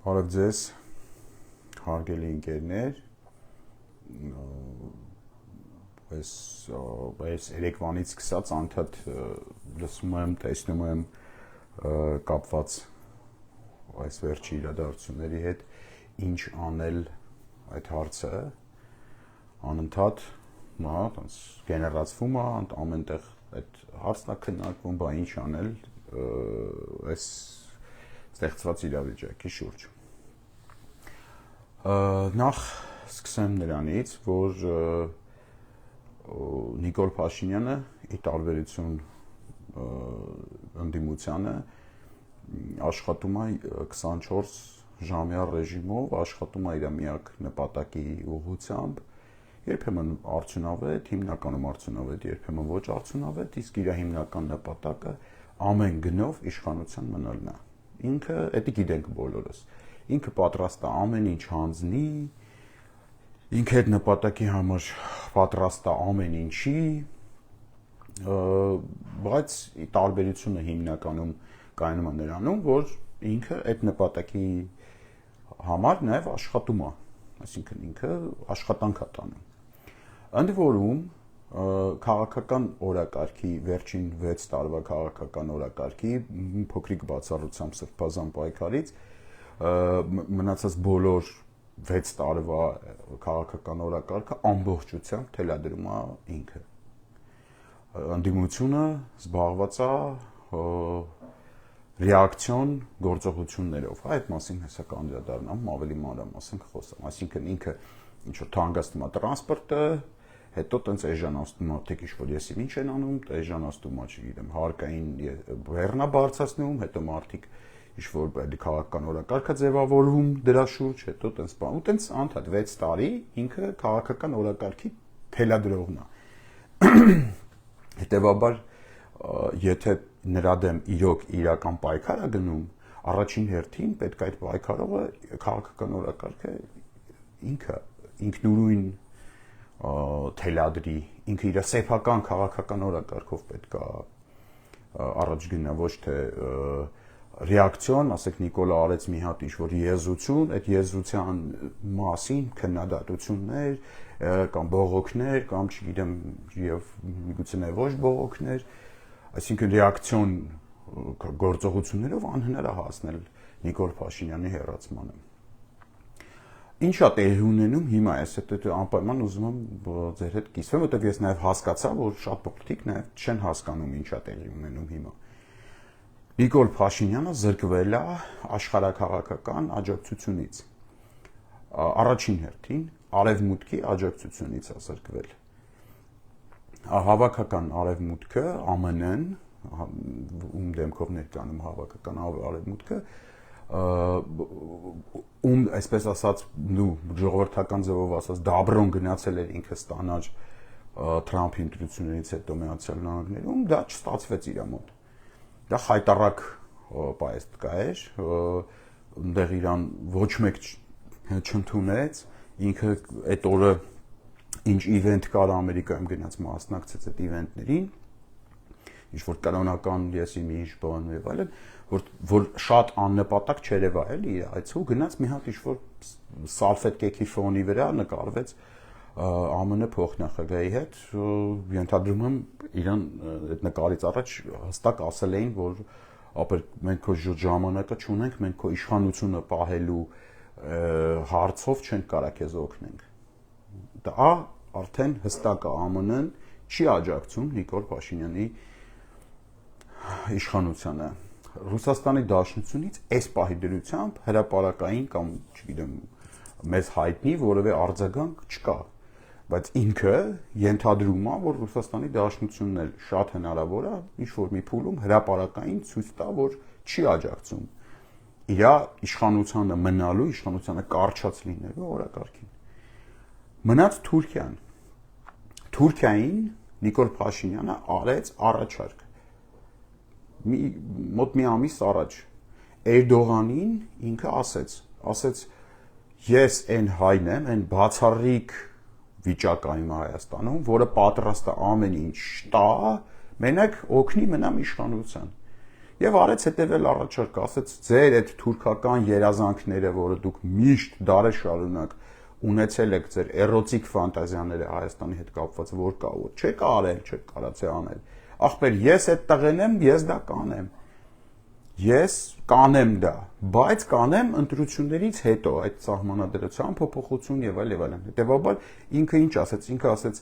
Բարև ձեզ, հարգելի ընկերներ, այս երեկվանից սկսած անդադ լսում եմ, տեսնում եմ կապված այս վերջի իրադարձությունների հետ, ինչ անել այդ հարցը, անընդհատ գեներացվում է, ամենտեղ այդ հարցն է քննարկվում, բա ինչ անել այս ստեղծված իրավիճակի շուրջ։ Նախ սկսեմ նրանից, որ Նիկոլ Փաշինյանը ի տարբերություն ընդդիմությանը աշխատում է 24-ժամյա ռեժիմով, աշխատում է իր միակ նպատակի ուղղությամբ, երբեմն արդյունավետ, հիմնականում արդյունավետ, երբեմն ոչ արդյունավետ, իսկ իր հիմնական նպատակը ամեն գնով իշխանության մնալն է։ Ինքը, դա գիտենք բոլորս, ինքը պատրաստ է ամեն ինչ հանձնի, ինքը այդ նպատակի համար պատրաստ է ամեն ինչի, բայց տարբերությունը հիմնականում կայանում է նրանում, որ ինքը այդ նպատակի համար նաև աշխատում է, այսինքն ինքը աշխատանք է տանում։ Ընդ որում քաղաքական օրակարգի վերջին 6 տարվա քաղաքական օրակարգի փոքրիկ բացառությամբ սրբազան պայքարից մնացած բոլոր 6 տարվա քաղաքական օրակարգը ամբողջությամբ թելադրում է ինքը։ Ընդդիմությունը զբաղված է ռեակցիոն գործողություններով, այդ մասին հեսա կանդրադառնամ, ավելի մանրամասն կխոսամ, այսինքն ինքը ինչ որ թանկացնում է տրանսպորտը, հետո տենց էժանացնում մարդիկ ինչ-որ եսի ինչ են անում, էժանացնում, չգիտեմ, հարկային բեռնա բարձրացնում, հետո մարդիկ ինչ-որ քաղաքական օրակարգ է ձևավորվում դրա շուրջ, հետո տենց բան, ու տենց անդադ 6 տարի ինքը քաղաքական օրակարգի թելադրողն է։ Հետևաբար, եթե նրա դեմ իրոք իրական պայքար է գնում, առաջին հերթին պետք է այդ պայքարողը քաղաքական օրակարգը ինքնուրույն թելադրի, ինքը իր սեփական քաղաքական օրակարգով պետք է առաջ գնա, ոչ թե ռեակցիոն, ասեք Նիկոլը արեց մի հատ ինչ-որ եզրություն, այդ եզրության մասին քննադատություններ կամ բողոքներ կամ չգիտեմ եւ միգուցե նաեւ ոչ բողոքներ, այսինքն ռեակցիոն գործողություններով անհնար է հասնել Նիկոլ Փաշինյանի հեռացմանը։ Ինչա տեղի ունենում հիմա, ես այդ անպայման ուզում եմ ձեր հետ կիսվեմ, որտեղ ես նաև հասկացա, որ շատ մարդիկ նաև չեն հասկանում ինչա տեղի ունենում հիմա։ Նիկոլ Փաշինյանը զրկվել է աշխարհաքաղաքական աջակցությունից։ Առաջին հերթին արևմուտքի աջակցությունից է զրկվել։ Հավաքական արևմուտքը, ԱՄՆ-ն, ում դեմքով ներկայանում հավաքական արևմուտքը, այսպես ասած, ժողովրդական ձևով ասած, դաբրոն գնացել էր ինքը ստանար Թրամփի ընտրություններից հետո Միացյալ Նահանգներում, դա չստացվեց իր մոտ։ Դա խայտառակ պայեստ էր, այնտեղ իրան ոչ մեկ չընդունեց, ինքը այդ օրը ինչ իվենթ կար Ամերիկայում գնաց մասնակցեց այդ իվենտներին, ինչ-որ կանոնական եսի մի ինչ բան եւ այլն, որ շատ աննպատակ չերևա էլի այցու գնաց մի հատ ինչ-որ սալֆետկեքի ֆոնի վրա նկարվեց ԱՄՆ փոխնախագահի հետ, ենթադրում եմ իրան այդ նկարից առաջ հստակ ասել էին, որ ապա մենք քո ժամանակը չունենք, մենք քո իշխանությունը պահելու հարցով չենք կարա քեզ օգնենք։ Դա արդեն հստակ է ԱՄՆ-ն չի աջակցում Նիկոլ Փաշինյանի իշխանությանը։ Ռուսաստանի Դաշնությունից այս պահի դրությամբ հրապարակային կամ, չգիտեմ, մեզ հայտնի որևէ արձագանք չկա, բայց ինքը ենթադրում է, որ Ռուսաստանի Դաշնությունն էլ շատ հնարավոր է ինչ-որ մի փուլում հրապարակային ցույց տա, որ չի աջակցում իր իշխանությանը մնալու, իշխանությանը կարճած լինելու օրակարգին։ Մնաց Թուրքիան։ Թուրքիային Նիկոլ Փաշինյանը արեց առաջարկ։ Մոտ մի ամիս առաջ Էրդողանին ինքը ասեց ես այն հայն եմ, այն բացառիկ վիճակայում Հայաստանում, որը պատրաստ է ամեն ինչ տա, մենակ օգնի մնամ իշխանության։ Եվ արեց հետևել առաջարկ, ասեց ձեր այդ թուրքական երազանքները, որը դուք միշտ դարեր շարունակ ունեցել եք ձեր էրոտիկ ֆանտազիաները Հայաստանի հետ կապված, որ կա, որ չեք արել, չեք կարացել անել։ Ախպեր, ես այդ տղեն եմ, ես դա կանեմ։ Ես կանեմ դա, բայց կանեմ ընտրություններից հետո այդ սահմանադրության փոփոխություն եւ այլն։ Հետեւաբար ինքը ինչ ասեց, ինքը ասեց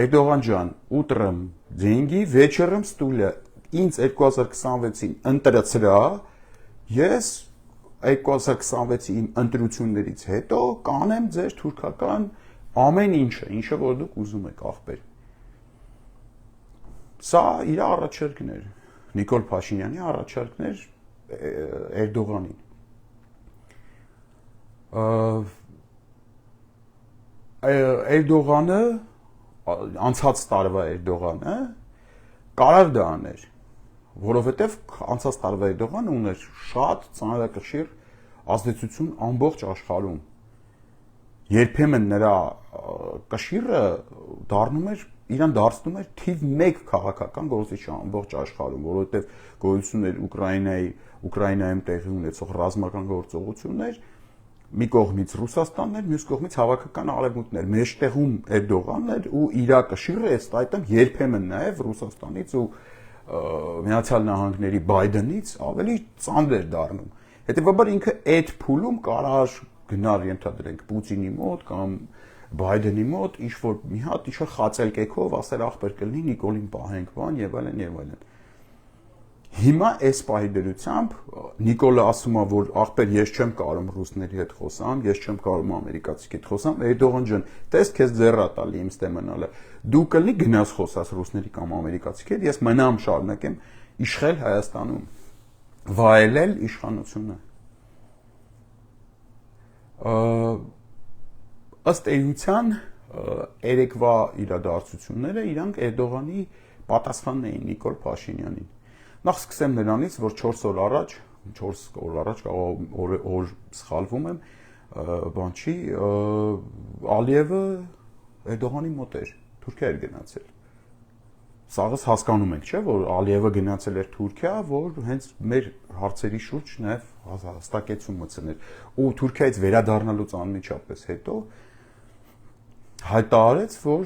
Էրդողան ջան, ուտրım деньги, вечером стулья։ Ինձ 2026-ին ընտրեցրա, ես 2026-ի իմ ընտրություններից հետո կանեմ ձեր թուրքական ամեն ինչը որ դուք ուզում եք, ախպեր։ Սա իր առաջարկն էր, Նիկոլ Փաշինյանի առաջարկն էր Էրդողանին։ Էրդողանը անցած տարվա Էրդողանը կարար դա աներ, որովհետև անցած տարվա Էրդողանը ուներ շատ ծանրակշիռ ազդեցություն ամբողջ աշխարհում։ Երբեմն նրա կշիռը իրան դարձնում էր թիվ 1 քաղաքական գործիչ ամբողջ աշխարհում, որովհետև գոյություն էր Ուկրաինայում տեղի ունեցող ռազմական գործողություններ, մի կողմից Ռուսաստանն էր, մյուս կողմից հավաքական արևմուտքն էր, մեջտեղում Էրդողանն էր ու իր կշիռը ըստ այդմ երբեմն նաև Ռուսաստանից ու Միացյալ Նահանգների Բայդենից ավելի ծանր էր դառնում։ Հետևաբար ինքը այդ փուլում կարար գնար ենթադրենք Պուտինի մոտ կամ Բայդենի մոտ ինչ-որ մի հատ ինչ-որ խացելկեքով ասել ախպեր կլինի Նիկոլին պահենք բան եւ այլն եւ այլն։ Հիմա այս պահի դրությամբ Նիկոլը ասում է, որ ախպեր ես չեմ կարող ռուսների հետ խոսամ, ես չեմ կարող ամերիկացի հետ խոսամ, Էրդողան ջան, տես քեզ ձեռա տալի իմ ստեմանալը։ Դու կլինի գնաս խոսաս ռուսների կամ ամերիկացի հետ, ես մնամ շարունակեմ իշխել Հայաստանում, վայելել իշխանությունը։ Ըստ էության երեկվա իրադարձությունները իրանք Էրդողանի պատասխանն էին Նիկոլ Փաշինյանին։ Նախ սկսեմ նրանից, որ 4 օր առաջ, օր սխալվում եմ, բան չի, Ալիևը Էրդողանի մոտ էր, Թուրքիա էր գնացել։ Սաղս հասկանում ենք, չէ՞, որ Ալիևը գնացել էր Թուրքիա, որ հենց մեր հարցերի շուրջ նաև հաստակեցում մտցներ։ Ու Թուրքիայից վերադառնալուց անմիջապես հետո հայտարարեց, որ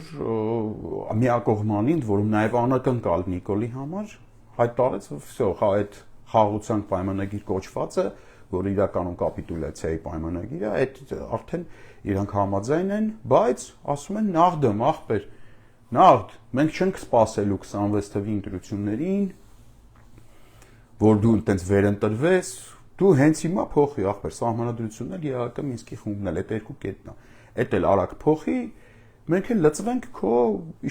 միակողմանին, որում նաև անակնկալ Նիկոլի համար, հայտարարեց, որ վсё, այդ խաղաղության պայմանագիր կոչվածը, որ իրականում կապիտուլյացիայի պայմանագիր է, այդ արդեն իրանք համաձայն են, բայց ասում են նաղդեմ, ախպեր, նաղդ, մենք չենք սպասելու 26 թվականի ընտրություններին, որ դու այտենց վերընտրվես, դու հենց հիմա փոխի, ախպեր, սահմանադրությունն էլ ԵԱՀԿ Մինսկի խումբն էլ, այդ երկու կետն է, այդ էլ արագ փոխի, մենք էլ լծվենք քո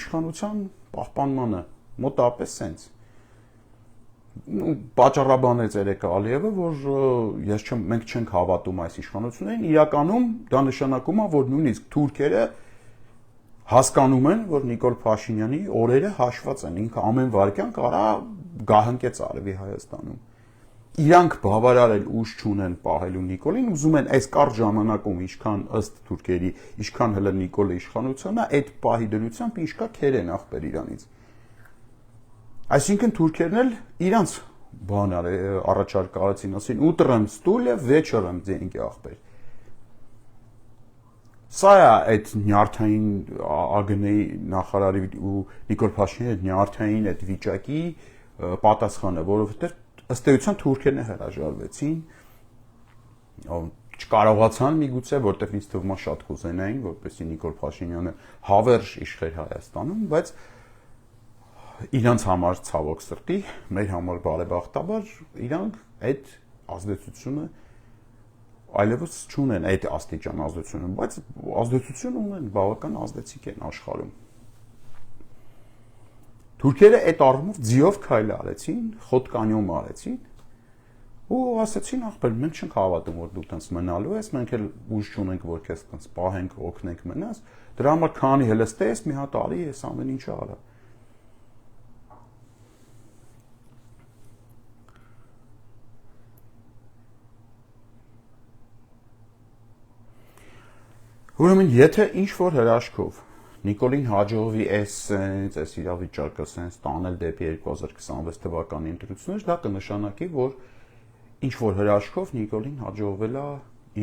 իշխանության պահպանմանը, մոտապես սենց։ Պատճառաբանեց երեկը Ալիևը, որ մենք չենք հավատում այս իշխանություններին, իրականում դա նշանակում է, որ նույնիսկ թուրքերը հասկանում են, որ Նիկոլ Փաշինյանի օրերը հաշված են, ինքը ամեն վայրկյան կարա գահընկեց արևի Հայաստանում։ Իրանք բավարար էլ ուժ չունեն պահելու Նիկոլին, ուզում են այս կարճ ժամանակում, ինչքան ըստ թուրքերի, ինչքան հələ Նիկոլը իշխանությունն է, այդ պահի դրությամբ ինչ կա քերեն ախպեր իրանից։ Այսինքն թուրքերն էլ իրանց բան առաջարկ արեցին, ասին ուտրым ստուլը вечером деньги ախպեր։ Սա է այդ նյարդային ԱԳՆ-ի նախարարի ու Նիկոլ Փաշինյանի նյարդային այդ վիճակի պատասխանը, որովհետև ըստ էության թուրքերն հրաժարվեցին, չկարողացան միգուցե, որտեղ ինձ թվում է շատ կուզենային, որպեսզի Նիկոլ Փաշինյանը հավերժ իշխեր Հայաստանում, բայց իրանց համար ցավոք սրտի, մեր համար բարեբախտաբար, իրանք այդ ազդեցությունը այլևս չունեն այդ աստիճան ազդեցությունը, բայց ազդեցություն ունեն, բավական ազդեցիկ են աշխարհում։ Թուրքերը այդ առումով ձիով քայլ արեցին, խոտկանյոմ արեցին ու ասացին ախպեր, մենք չենք հավատում, որ դու տենց մնալու ես, մենք էլ ուժ չունենք, որ քեզ տենց պահենք, օգնենք մնաս, դրա համար քանի հլստես մի հատ արի, ես ամեն ինչը արա։ Ուրեմն եթե ինչ-որ հրաշքով Նիկոլին հաջողվի այս իրավիճակը սենց տանել դեպի 2026 թվականի ընտրություններ, դա կնշանակի, որ ինչ որ հրաշքով Նիկոլին հաջողվել է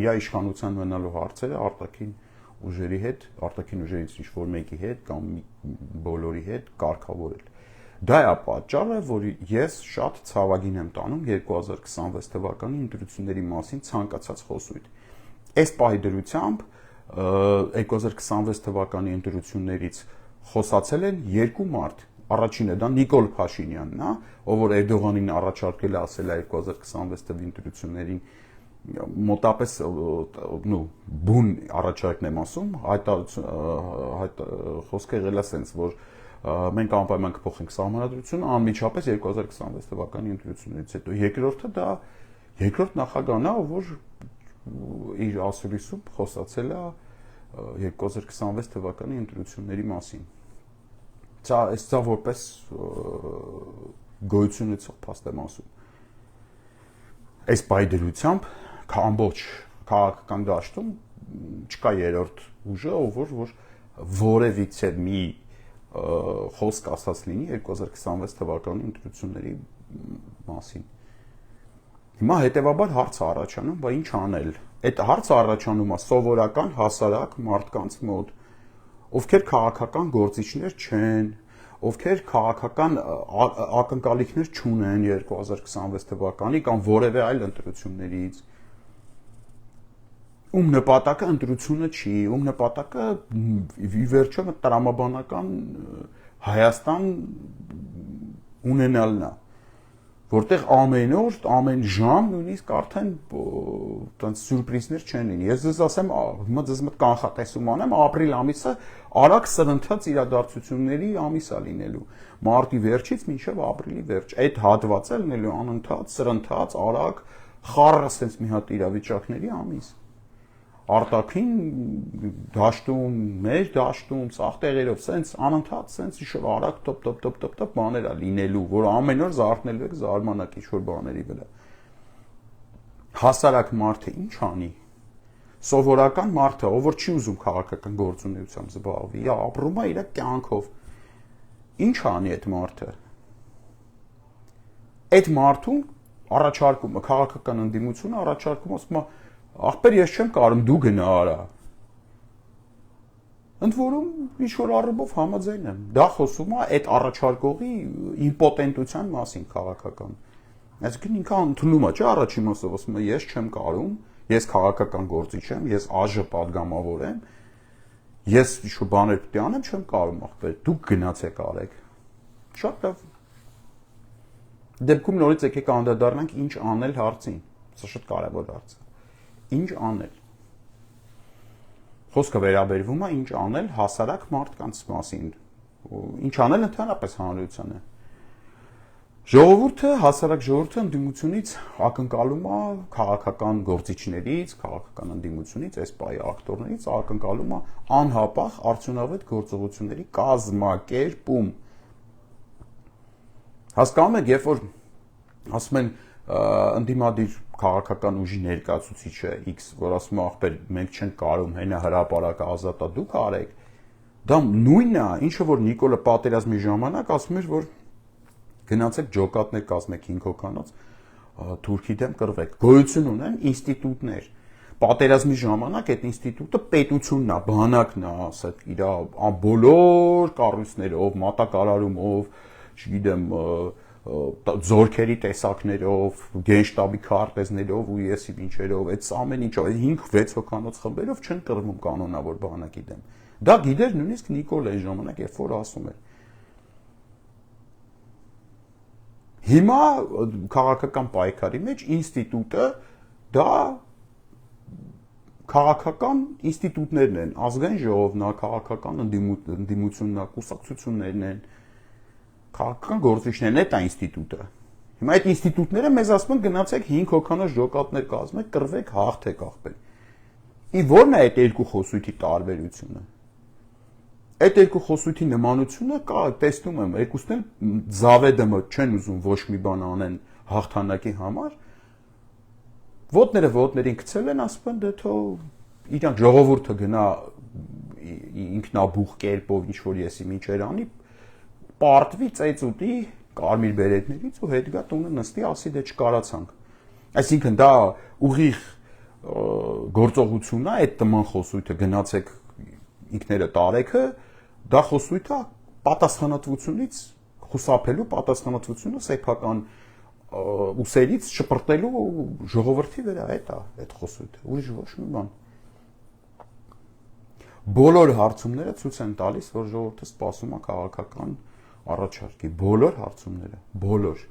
իր իշխանության մնալու հարցերը արտաքին ուժերից ինչ որ մեկի հետ կամ բոլորի հետ կարգավորել։ Դա է պատճառը, որ ես շատ ցավագին եմ տանում 2026 թվականի ընտրությունների մասին ցանկացած խոսույթ։ Այս պահի դրությամբ 2026 թվականի ընտրություններից խոսացել են երկու մարդ։ Առաջինը դա Նիկոլ Փաշինյանն է, ով որ Էրդողանին առաջարկել է ասել է 2026 թվականի ընտրություններին մոտապես բուն առաջարկն եմ ասում, խոսքը եղել է սենց, որ մենք անպայման կփոխենք սահմանադրությունը անմիջապես 2026 թվականի ընտրություններից հետո։ Երկրորդը դա երկրորդ նախագահն է, որ իր ասուլիսում խոսացել է 2026 թվականի ընտրությունների մասին։ Սա որպես գոյություն ունեցող փաստ եմ ասում։ Այս բայդրությամբ ամբողջ քաղաքական դաշտում չկա երրորդ ուժը, որ որևիցե մի խոսք ասած լինի 2026 թվականի ընտրությունների մասին։ Հիմա հետևաբար հարց առաջանում, բա ինչ անել։ Այդ հարցը առաջանում է սովորական հասարակ մարդկանց մոտ, ովքեր քաղաքական գործիչներ չեն, ովքեր քաղաքական ակնկալիքներ չունեն 2026 թվականի կամ որևէ այլ ընտրություններից, ում նպատակը ընտրությունը չի, ում նպատակը ի վերջո տրամաբանական Հայաստան ունենալն է, որտեղ ամեն օր, ամեն ժամ նույնիսկ արդեն տենց սյուրպրիզներ չեն լինի։ Ես ձեզ ասեմ, հիմա ձեզ մոտ կանխատեսում անեմ, ապրիլ ամիսը արագ սրընթաց իրադարձությունների ամիս է լինելու։ Մարտի վերջից մինչև ապրիլի վերջ։ Այդ հատվածը լինելու անընդհատ սրընթաց, արագ, խառը sense մի հատ իրավիճակների ամիս։ Արտաքին դաշտում, մեր դաշտում, սաղ տեղերով sense անընդհատ sense ինչ-որ արագ տոպ բաներ է լինելու, որ ամեն օր զարթնելու եք զարմանակ ինչ-որ բաների վրա։ Հասարակ մարդը ինչ անի։ Սովորական մարդը, ով որ չի ուզում քաղաքական գործունեությամբ զբաղվի, ապրում է իր կյանքով։ Ինչ անի այդ մարդը։ Այդ մարդուն առաջարկումը, քաղաքական ընդդիմությունը առաջարկում ասում է ախպեր ես չեմ կարում դու գնա արա։ Ընդ որում ինչ որ առումով համաձայն եմ։ Դա խոսում է այդ առաջարկողի իմպոտենտության մասին քաղաքական։ Այսինքն ինքը ընդունում է, չէ՞, առաջին մասով ասում է ես չեմ կարում, ես քաղաքական գործիչ եմ, ես ԱԺ падգամավոր եմ, ես ինչ-որ բաներ պետք է անեմ, չեմ կարում ախպեր, դուք գնացեք արեք։ Շատ լավ։ Դեպքում նորից եկեք անդրադառնանք ինչ անել հարցին։ Սա շատ կարևոր հարց է։ Ինչ անել։ Խոսքը վերաբերվում է ինչ անել հասարակ մարդկանց մասին։ Ինչ անել ընդհանրապես հանրությանը։ Ժողովուրդը, հասարակ ժողովուրդը ընդդիմությունից ակնկալում է քաղաքական գործիչներից, քաղաքական ընդդիմությունից, այս պահի ակտորներից ակնկալում է անհապաղ արդյունավետ գործողությունների կազմակերպում։ Հասկանում եք, երբ որ ասում են ընդդիմադիր քաղաքական ուժի ներկայացուցիչը X, որ ասում է ախպեր մենք չենք կարում հենա հրապարակը ազատա դուք արեք, դա նույնն է, ինչը որ Նիկոլը պատերազմի ժամանակ ասում էր, որ գնացեք ջոկատներ կազմեք 5 հոգանոց թուրքի դեմ կռվեք։ Գոյություն ունեն ինստիտուտներ։ Պատերազմի ժամանակ այդ ինստիտուտը պետությունն է, բանակն է, ասած իր բոլոր կառույցներով, մատակարարումով, չգիտեմ, զորքերի տեսակներով, գենշտաբի քարտեզներով ու եսի ինչերով, այդ ամեն ինչով 5-6 հոգանոց խմբերով չեն կռվում կանոնավոր բանակի դեմ։ Դա գիտեր նույնիսկ Նիկոլը այն ժամանակ, երբ որ ասում էր։ Հիմա քաղաքական պայքարի մեջ ինստիտուտը դա քաղաքական ինստիտուտներն են, ազգային ժողովն է, քաղաքական ընդդիմությունն է, կուսակցություններն են, քաղաքական գործիչներն է դա ինստիտուտը։ Հիմա այդ ինստիտուտները մեզ ասում են գնացեք 5 հոգանոց ջոկատներ կազմեք, կռվեք, հաղթեք ախպեր։ Ի որն է այդ երկու խոսույթի տարբերությունը։ Այդ երկու խոսույթի նմանությունը կա, տեսնում եմ, երկուսն էլ զավեդը չեն ուզում ոչ մի բան անեն հաղթանակի համար։ Ոտներին գցել են, ասում են դե թող իրանք ժողովուրդը գնա ինքնաբուխ կերպով ինչ որ եսի միջեր անի, պարտվի ծեծուտի կարմիր բերետներից ու հետ գա տունը նստի, ասի դե չկարացանք։ Այսինքն դա ուղիղ գործողությունն է, այդ տման խոսույթը գնացեք ինքները տարեքը, դա խոսույթը պատասխանատվությունից խուսափելու, պատասխանատվությունը սեփական ուսերից շպրտելու ժողովրդի վրա այդ խոսույթը, ուրիշ ոչ մի բան։ Բոլոր հարցումները ցույց են տալիս, որ ժողովուրդը սպասում է քաղաքական առաջարկի, բոլոր հարցումները, բոլոր։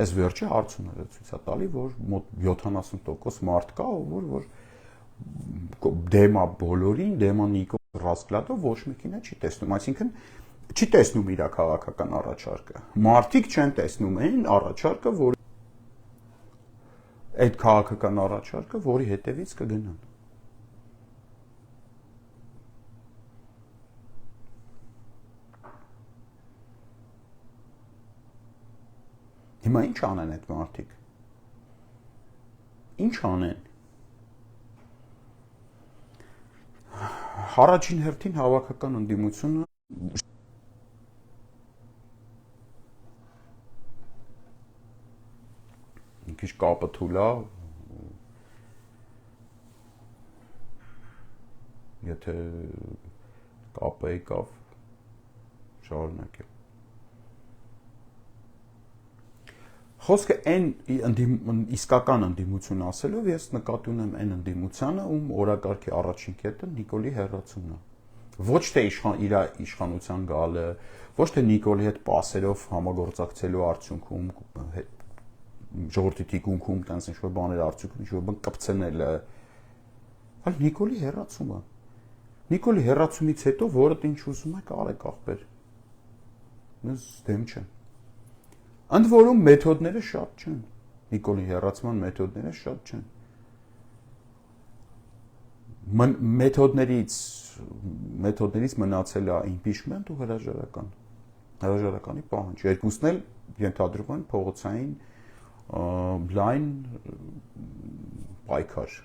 Այս վերջի հարցումները ցույց է տալի, որ մոտ 70% մարդ կա, որ դեմա բոլորին, դեմա Նիկոլ Ռասկլադով ոչ մեկին չի տեսնում, այսինքն չի տեսնում իր քաղաքական առաջարկը։ Մարդիկ չեն տեսնում այն առաջարկը, որ այդ քաղաքական առաջարկը, որի հետևից կգնան։ Հիմա ինչ անեն այդ մարդիկ։ Ինչ անեն։ Առաջին հերթին հավաքական ընդդիմությունը մի քիչ կապը թույլ է, եթե կապը եկավ, շարունակել։ Խոսքը այն իսկական ընդդիմություն ասելով, ես նկատի ունեմ այն ընդդիմությանը, ում օրակարգի առաջին կետը Նիկոլի հեռացումն է։ Ոչ թե իր իշխանության գալը, ոչ թե Նիկոլի հետ պասերով համագործակցելու արդյունքում ժողովրդի թիկունքում տենց ինչ-որ բաներ արդյունքում ինչ-որ բան կպցնելը, այլ Նիկոլի հեռացումը։ Նիկոլի հեռացումից հետո որը ինչ ուզում եք արեք ախպեր։ Ես դեմ չեմ։ Ընդ որում մեթոդները շատ չեն։ Նիկոլի հեռացման մեթոդները շատ չեն։ Մեթոդներից մնացել է impeachment ու հրաժարական։ Հրաժարականի պահանջ։ Երկուսն էլ ենթադրում են փողոցային լայն պայքար։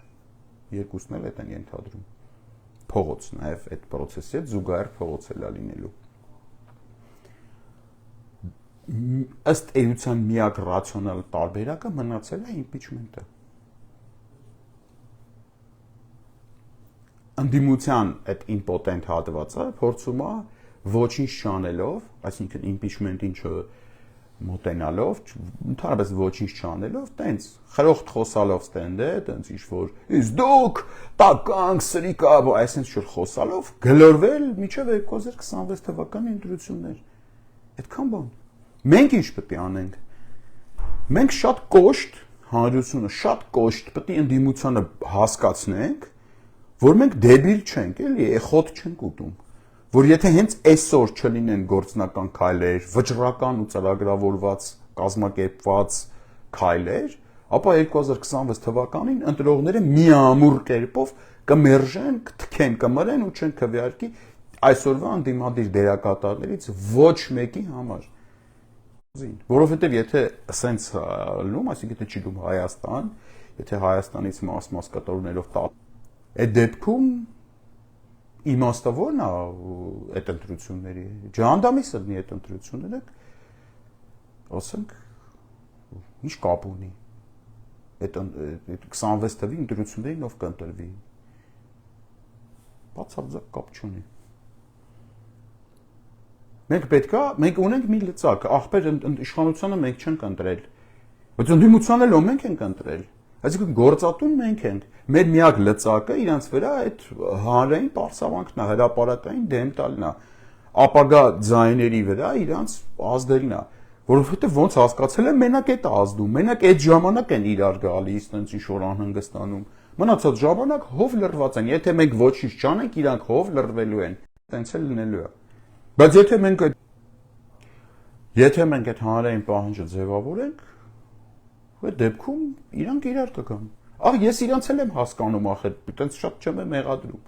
Երկուսն էլ այդ են ենթադրում։ Փողոց, նաև այդ process-ի հետ զուգահեռ փողոց էլ է լինելու։ Ըստ էության միակ ռացիոնալ տարբերակը մնացել է impeachment-ը։ Ընդդիմության այդ իմպոտենտ հատվածը փորձում է ոչինչ չանելով, այսինքն impeachment-ին չմոտենալով, ընդհանրապես ոչինչ չանելով, տենց խրոխտ խոսալով ստենդը, տենց ինչ-որ «Իս դուք տականք սրիկա», այսինքն շուտ խոսալով գլորվել մինչև 2026 թվականի ընտրություններ։ Այդքան բան։ Մենք ինչ պետք է անենք։ Մենք շատ կոշտ հանրությունը, շատ կոշտ պետք է ընդդիմությանը հասկացնենք, որ մենք դեբիլ չենք, էլի, էխոտ չենք ուտում, որ եթե հենց այսօր չլինեն գործնական քայլեր, վճռական ու ծրագրավորված, կազմակերպված քայլեր, ապա 2026 թվականին ընտրողները միամուռ կերպով կմերժեն, կթքեն, կմրեն ու չեն քվեարկի այսօրվա ընդդիմադիր դերակատարներից ոչ մեկի համար։ Որովհետև եթե սենց լում, այսինքն եթե չի լում Հայաստան, եթե Հայաստանից մաս կատարումներով տա, այդ դեպքում իմաստավորն է այդ ընտրությունների, ջանդամի սրնի այդ ընտրությունները, ասենք, ինչ կապ ունի, այդ 26 թվի ընտրություններին ով կընտրվի, բացարձակ կապ չունի։ Մենք ունենք մի լծակ, ախպեր իշխանությանը մենք չենք ընտրել, բայց ընդդիմությանը էլ մենք ենք ընտրել, այսինքն գործատուն մենք ենք, մեր միակ լծակը իրանց վրա այդ հանրային պարսավանքն է, հրապարակային դեմ տալն է, ապագա ձայների վրա իրանց ազդելն է, որովհետև ոնց հասկացել եմ, մենակ այդ ազդում, մենակ այդ ժամանակ են իրար գալիս, տենց ինչ-որ անհանգստանում, մնացած ժամանակ հով լրված են, եթե մենք ոչինչ չանենք, իրանք հով լրվելու են, տենց էլ լինելու է։ Բայց եթե մենք այդ հանրային պահանջը ձևավորենք, այդ դեպքում իրանք իրար կգան։ Ես իրանց էլ եմ հասկանում, այտենց շատ չեմ մեղադրում։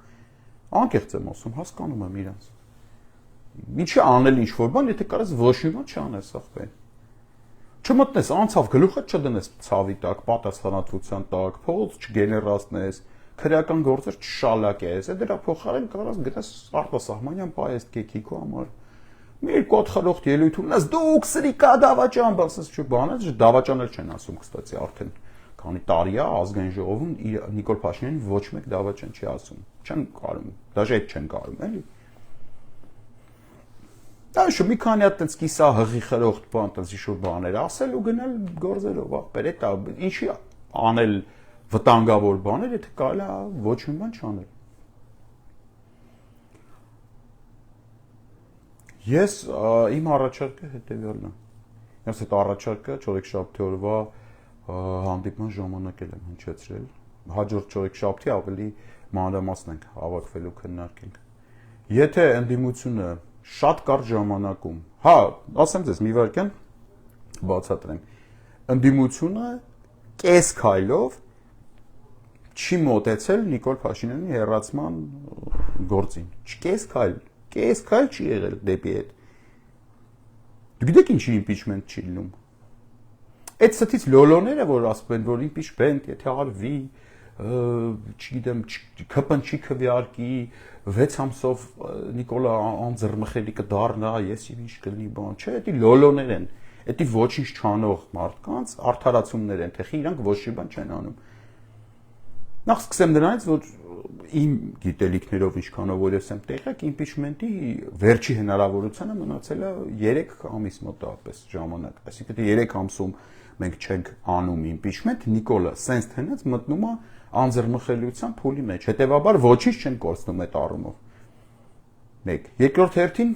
Անկեղծ եմ ասում, հասկանում եմ իրանց։ Ինչի անել ինչ-որ բան, եթե կարես ոչ մի բան չանես, ախպեր։ Չմտնես, անցավ գլուխը չդնես ցավի տակ, պատասխանատվության տակ, փողոց չգեներացնես, քրեական գործեր չշալակես, դրա փոխարեն կարաս գնաս արտասահմանյան պայեստ կեքի քո համար։ Մի երկու հատ խրոխտ ելույթ ունես, դուք սրիկա դավաճան, բասես չէ, բանը, դավաճանել չեն ասում, կստացի արդեն քանի տարի է ազգային ժողովում Նիկոլ Փաշինյանին ոչ մեկ դավաճան չի ասում։ Չեն կարում, դաժե այդ չեն կարում, էլի։ Դաշո մի քանի հատ տենց կիսա հղի խրոխտ բան, տենց իշու բաներ ասել ու գնալ գործերով, ախպեր, դա ինչի անել վտանգավոր բաներ, եթե կարելի է ոչ մի բան չանել։ Ես իմ առաջարկը հետևյալն է։ Ես այդ առաջարկը չորեքշաբթի օրվա հանդիպման ժամանակ եմ հնչեցրել։ Հաջորդ չորեքշաբթի ավելի մանրամասն ենք հավաքվելու քննարկենք։ Եթե ընդդիմությունը շատ կարճ ժամանակում, հա, ասեմ ձեզ մի վարքյան բացատրեմ։ Ընդդիմությունը կես քայլով չի մոտեցել Նիկոլ Փաշինյանի հեռացման գործին։ Կես քայլ չի եղել դեպի այդ։ Դուք գիտեք ինչի իմպիչմենտ չի լինում։ Այդ ստից լոլոները, որ ասում են, որ իմպիչմենտ, եթե արվի, չգիտեմ, ԿՊ-ն չի քվեարկի, 6 ամսով Նիկոլա անձեռմխելի կդառնա, ես ինչ կլինի բան, չէ, դա լոլոներ են։ Դա ոչինչ չանող մարդկանց արդարացումներ են, թե իրանք ոչ մի բան չեն անում։ Նախ սկսեմ նրանից, որ իմ գիտելիքներով ինչքանով որ ես եմ տեղյակ, իմպիչմենտի վերջի հնարավորությունը մնացել է 3 ամիս մոտավորապես ժամանակ։ Այսինքն 3 ամսում մենք չենք անում իմպիչմենտ, Նիկոլը սենց թենած մտնում է անձեռմխելիության փուլի մեջ։ Հետևաբար ոչինչ չեն կորցնում այդ առումով։ 1. Երկրորդ հերթին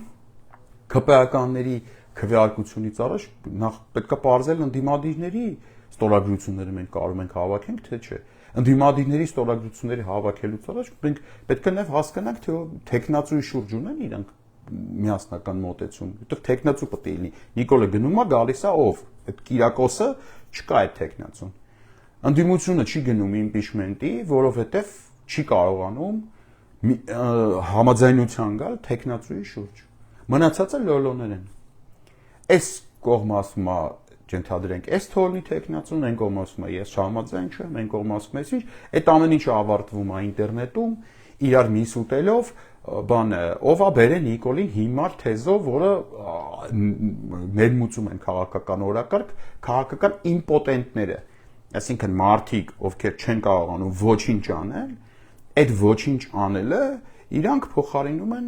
ԿՊ-ականների քվեարկությունից առաջ նախ պետք է պարզել ընդդիմադիրների ստորագրությունները մենք կարող ենք հավաքենք, թե չէ։ Ընդդիմադիրների ստորագրությունների հավաքելուց առաջ մենք պետք է նաև հասկանանք, թե տեխնացուի շուրջ ունեն իրանք միասնական մոտեցում, որտեղ տեխնացու պետք է լինի։ Նիկոլը գնում է, գալիս է ով։ Այդ Կիրակոսը չկա այդ տեխնացուն։ Ընդդիմությունը չի գնում իմպիչմենտի, որովհետև չի կարողանում համաձայնության գալ տեխնացուի շուրջ։ Մնացածը լոլոներ են։ Այս կողմը ասում է ենթադրենք այս թողնի տեխնացուն, այն կողմը ասում է ես չհամաձայն չեմ, այն կողմը ասում է ինչ, այդ ամեն ինչը ավարտվում է ինտերնետում, իրար միս ուտելով, բանը, ով է բերել Նիկոլին հիմար թեզով, որը ներմուծում են քաղաքական օրակարգ, քաղաքական իմպոտենտները, այսինքն մարդիկ, ովքեր չեն կարողանում ոչինչ անել, այդ ոչինչ անելը իրանք փոխարինում են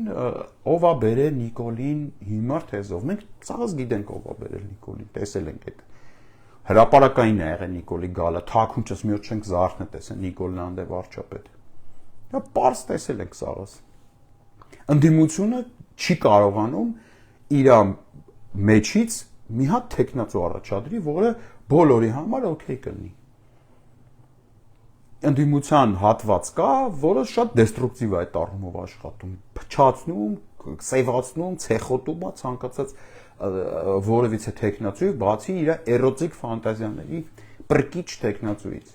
ով է բերել Նիկոլին հիմար թեզով։ Մենք ցավս գիտենք ով է բերել Նիկոլին, տեսել ենք այդ։ Հրապարակային է եղել Նիկոլի գալը, թաքունչս մի օր չենք զարթնել տեսել Նիկոլն անդե վարչապետ։ Դա պարզ տեսել ենք ցավս։ Ընդդիմությունը չի կարողանում իր մեջից մի հատ տեխնացու առաջադրի, որը բոլորի համար օքեյ կլինի։ Ընդդիմության հատված կա, որը շատ դեստրուկտիվ է այդ առումով աշխատում, փչացնում, սևացնում, ցեխոտում է ցանկացած որևիցե տեխնացուի, բացի իր էրոտիկ ֆանտազիաների պրկիչ տեխնացուից։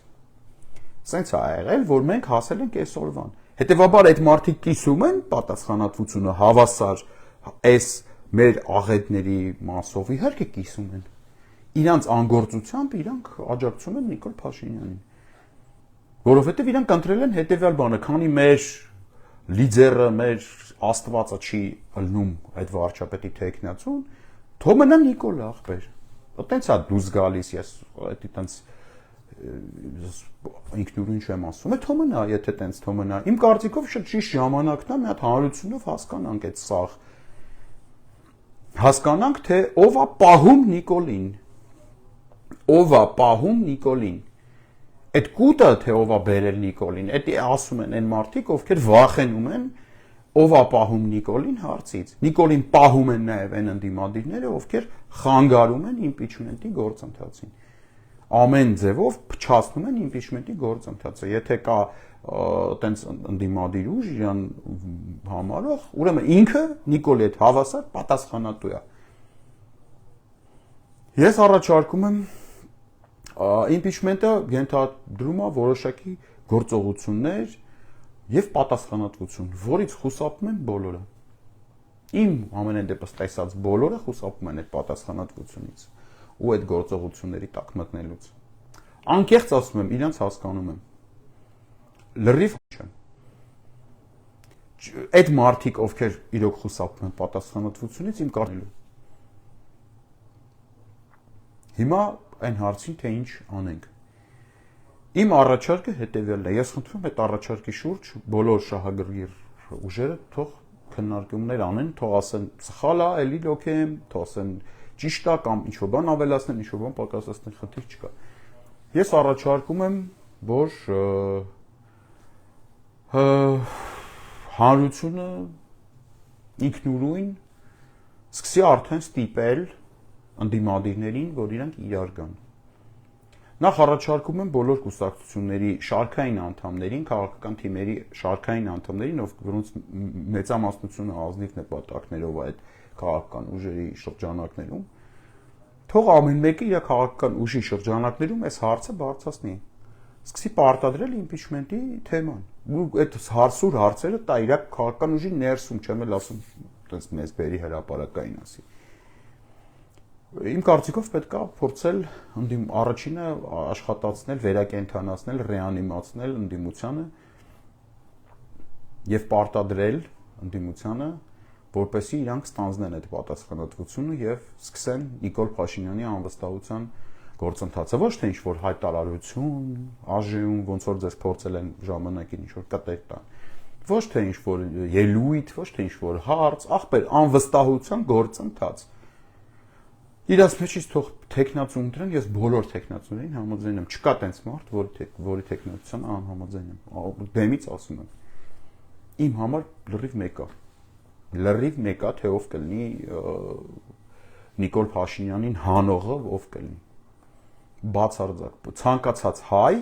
Սենց է եղել, որ մենք հասել ենք այսօրվան։ Հետևաբար այդ մարդիկ կիսում են պատասխանատվությունը հավասար այս մեր աղետների մասով իհարկե կիսում են։ Իրանց անգործությամբ իրանք աջակցում են Նիկոլ Փաշինյանին։ Որովհետև իրանք ընտրել են հետևյալ բանը, քանի մեր լիդերը, մեր աստվածը չի ըլնում այդ վարչապետի տեխնացուն, թող մնա Նիկոլը ախպեր։ Այտենց է դուրս գալիս, ես այդտենց ինքնուրույն չեմ ասում, թող մնա, եթե տենց թող մնա։ Իմ կարծիքով շատ ճիշտ ժամանակն է մի հատ հանրությունով հասկանանք այդ սաղ։ Հասկանանք, թե ով է պահում Նիկոլին։ Ով է պահում Նիկոլին։ Այդ կուտը թե ով է բերել Նիկոլին, դա ասում են այն մարդիկ, ովքեր վախենում են ով է պահում Նիկոլին հարցից։ Նիկոլին պահում են նաև այն ընդդիմադիրները, ովքեր խանգարում են իմպիչմենտի գործընթացին։ Ամեն ձևով փչացնում են իմպիչմենտի գործընթացը։ Եթե կա տենց ընդդիմադիր ուժ իրան համարող, ուրեմն ինքը Նիկոլի հետ հավասար պատասխանատու է։ Ես առաջարկում եմ իմպիչմենտը ենթադրում է որոշակի գործողություններ եւ պատասխանատվություն, որից խուսափում են բոլորը։ Իմ ամենայն դեպս տեսած բոլորը խուսափում են այդ պատասխանատվությունից ու այդ գործողությունների տակ մտնելուց։ Անկեղծ ասում եմ, իրենց հասկանում եմ։ լրիվ չեն։ Այդ մարդիկ, ովքեր իրոք խուսափում են պատասխանատվությունից, իմ կարծիքով հիմա այն հարցին, թե ինչ անենք։ Իմ առաջարկը հետևյալն է, ես խնդրում եմ այդ առաջարկի շուրջ բոլոր շահագրգիռ ուժերը թող քննարկումներ անեն, թող ասեն սխալ է, էլի լոկ եմ, թող ասեն ճիշտ է կամ ինչ-որ բան ավելացնեն, ինչ-որ բան պակասացնեն, խնդիր չկա։ Ես առաջարկում եմ, որ հանրությունը ինքնուրույն սկսի արդեն ստիպել ընդդիմադիրներին, որ իրանք իրար գան։ Նախ առաջարկում եմ բոլոր կուսակցությունների շարքային անդամներին, քաղաքական թիմերի շարքային անդամներին, որոնց մեծամասնությունը ազնիվ նպատակներով այդ քաղաքական ուժերի շրջանակներում, թող ամեն մեկը իր քաղաքական ուժի շրջանակներում այս հարցը բարձրացնի։ Սկսի պարտադրել իմպիչմենտի թեման։ Ու այդ հարցուր հարցերը տա իր քաղաքական ուժի ներսում, չեմ էլ ասում, այտենց մեծ բերի հրապարակային ասի։ Իմ կարծիքով պետք է փորձել առաջինը աշխատացնել, վերակենդանացնել, ռեանիմացնել ընդդիմությանը եւ պարտադրել ընդդիմությանը, որպեսզի իրանք ստանձնեն այդ պատասխանատվությունը եւ սկսեն Նիկոլ Փաշինյանի անվստահության գործընթացը, ոչ թե ինչ-որ հայտարարություն, ԱԺ-ում, ոնց որ ձեզ փորձել են ժամանակին ինչ-որ կտեր տան, ոչ թե ինչ-որ ելույթ, ոչ թե ինչ-որ հարց, ախպեր անվստահության գործընթաց։ Իրաց մեջից թող տեխնացու ընտրեն, ես բոլոր տեխնացուներին համաձայն եմ, չկա տենց մարդ, որի տեխնացության անհամաձայն եմ, դեմից ասում եմ։ Իմ համար լրիվ մեկ է, թե ով կլինի Նիկոլ Փաշինյանին հանողը, ով կլինի։ Բացարձակ ցանկացած հայ,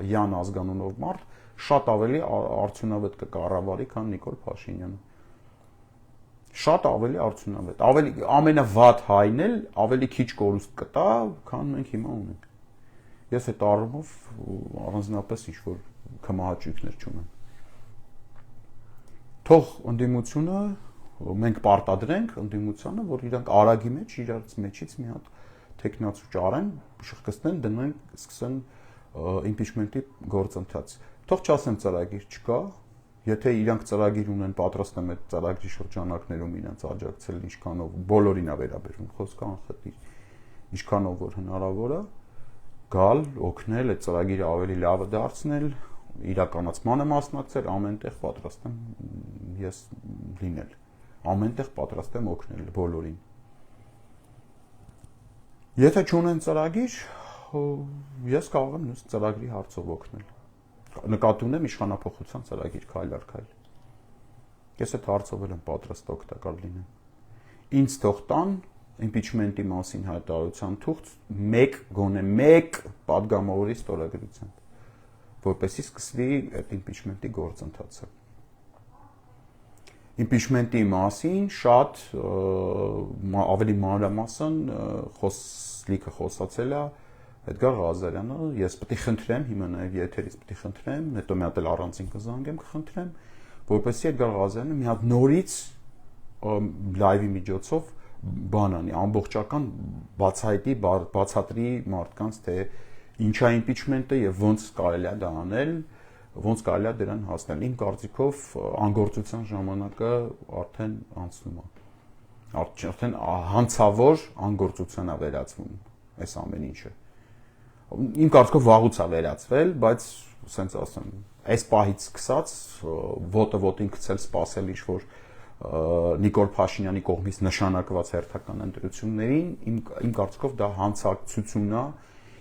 Յան ազգանունով մարդ շատ ավելի արդյունավետ կկառավարի, քան Նիկոլ Փաշինյանը։ Շատ ավելի արդյունավետ, ավելի ամենավատ հայն էլ ավելի քիչ կորուստ կտա, քան մենք հիմա ունենք։ Ես այդ առումով առանձնապես ինչ-որ կմահաճույքներ չունեմ։ Թող ընդդիմությունը մենք պարտադրենք ընդդիմությանը, որ իրանք արագի մեջ իրաց մեջից մի հատ տեխնացու ճարեն, շղկցնեն, դնեն, սկսեն իմպիչմենտի գործընթաց։ Թող չասեմ ծրագիր չկա, եթե իրանք ծրագիր ունեն, պատրաստ են այդ ծրագրի շրջանակներում իրենց աջակցել, ինչքանով բոլորին է վերաբերում, խոսքը անխտիր, ինչքանով որ հնարավոր է, գալ, օգնել, այդ ծրագիրը ավելի լավը դարձնել, իրականացմանը մասնակցել, ամենտեղ պատրաստ եմ ես լինել, ամենտեղ պատրաստ եմ օգնել բոլորին։ Եթե չունեն ծրագիր, ես կարող եմ նույնիսկ ծրագրի հարցով օգնել։ Նկատի ունեմ իշխանափոխության ծրագիր քայլ առ քայլ։ Ես այդ հարցով եմ պատրաստ օգտակար լինեմ։ Ինձ թող տան իմպիչմենտի մասին հայտարարության թուղթ գոնե մեկ падգամավորի ստորագրությամբ, որպեսզի սկսվի այդ իմպիչմենտի գործընթացը։ Իմպիչմենտի մասին շատ ավելի մանրամասն լիքը խոսացել է Էդգար Ղազարյանը, ես պետք է խնդրեմ, հիմա նաև եթերից պետք է խնդրեմ, հետո մի հատ էլ առանցին կզանգեմ, կխնդրեմ, որպեսզի Էդգար Ղազարյանը մի հատ նորից լայվի միջոցով բան անի, ամբողջական բացատրի մարդկանց, թե ինչա իմպիչմենտը եւ ոնց կարելի է դա անել, ոնց կարելի է դրան հասնել։ Իմ կարծիքով անգործության ժամանակը արդեն անցնում է։ Արդեն հանցավոր անգործության է վերածվում այս ամեն ինչը։ Իմ կարծիքով վաղուց է վերածվել, բայց ասենց ասեմ, այս պահից սկսած ոտը ոտին գցել սпасել ինչ-որ Նիկոլ Փաշինյանի կողմից նշանակված հերթական ընտրություններին, իմ կարծիքով դա հանցակցություն է,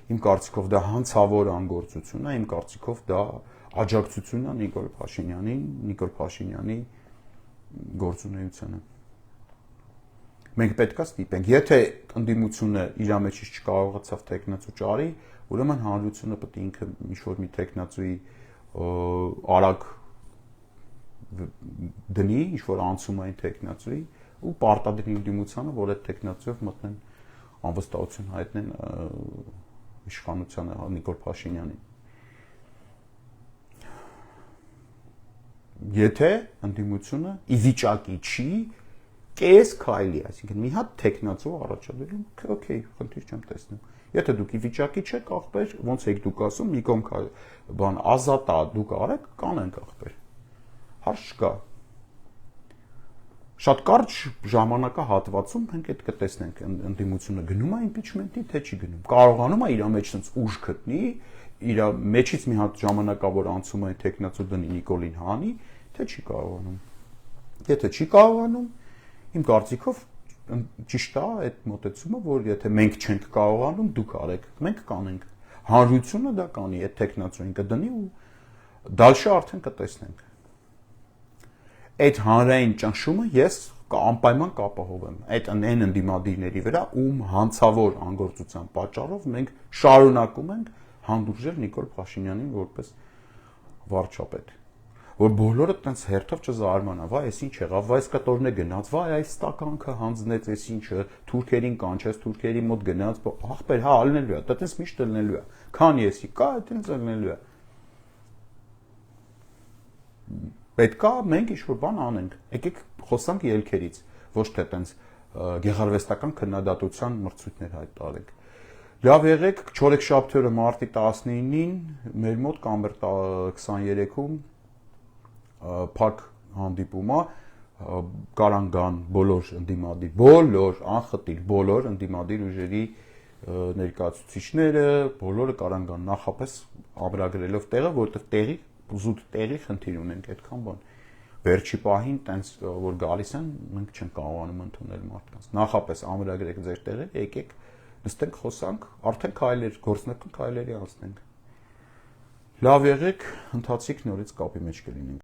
իմ կարծիքով դա հանցավոր անգործություն է, իմ կարծիքով դա աջակցություն է Նիկոլ Փաշինյանի գործունեությանը։ Մենք պետք է ստիպենք, եթե ընդդիմությունը իր մեջից չկարողացավ տեխնացու ճարի, ուրեմն հանրությունը պետք է ինքը ինչ-որ մի տեխնացուի արագ դնի, ինչ-որ անցումային տեխնացուի ու պարտադրի ընդդիմությանը, որ այդ տեխնացուով մտնեն անվստահություն հայտնեն իշխանությանը Նիկոլ Փաշինյանին։ Եթե ընդդիմությունը ի վիճակի չի կես քայլի, այսինքն մի հատ տեխնացու առաջադրում, օքեյ, խնդիր չեմ տեսնում։ Եթե դուք ի վիճակի չեք ախպեր, ոնց եք դուք ասում, մի կողմ բան ազատա դուք արեք, կանենք ախպեր։ Հարց չկա։ Շատ կարճ ժամանակահատվածում մենք այդ կտեսնենք ընդդիմությունը գնում է impeachment-ի, թե չի գնում։ Կարողանում է իր մեջ sense ուժ գտնի, իր մեջից մի հատ ժամանակավոր անցում է տեխնացու դնի Նիկոլին հանի, թե չի կարողանում։ Եթե չի կարողանում, իմ կարծիքով ճիշտ է այդ մոտեցումը, որ եթե մենք չենք կարողանում, դուք արեք, մենք կանենք։ Հանրությունը դա կանի, այդ տեխնացուին կդնի ու դալշը արդեն կտեսնենք։ Այդ հանրային ճնշումը ես անպայման կապահովեմ։ Այդ այն ընդդիմադիրների վրա, ում հանցավոր անգործության պատճառով մենք շարունակում ենք հանդուրժել Նիկոլ Փաշինյանին որպես վարչապետ։ Որ բոլորը տենց հերթով չզարմանա, վայ, այս ինչ եղավ, վայ, այս կտորն է գնաց, վայ, այս ստականքը հանձնեց, այս ինչը, թուրքերին կանչեց, թուրքերի մոտ գնաց, ախպեր, հա, ալնելու է, դա տենց միշտ ալնելու է։ Քան եսի կա, տենց ալնելու է։ Պետք է մենք ինչ-որ բան անենք։ Եկեք խոսանք ելքերից, ոչ թե տենց գեղարվեստական քննադատության մրցույթներ հայտարարենք։ Լավ եղեք, չորեքշաբթի մարտի 19-ին մեր մոտ կամ 23-ում փակ հանդիպումա կարան գան բոլոր ընդդիմադիր, բոլոր անխտիր, բոլոր ընդդիմադիր ուժերի ներկայացուցիչները, բոլորը կարան գան նախապես ամրագրելով տեղը, որտեղ տեղի զուտ տեղի խնդիր ունենք այդքան բան։ Վերջի պահին տենց որ գալիս են, մենք չենք կարողանում ընդունել մարդկանց։ Նախապես ամրագրեք ձեր տեղը, եկեք նստենք խոսանք, արդեն քայլեր, գործնական քայլերի անցնենք։ Լավ եղեք, ընթացիկ նորից կապի մեջ կլինենք։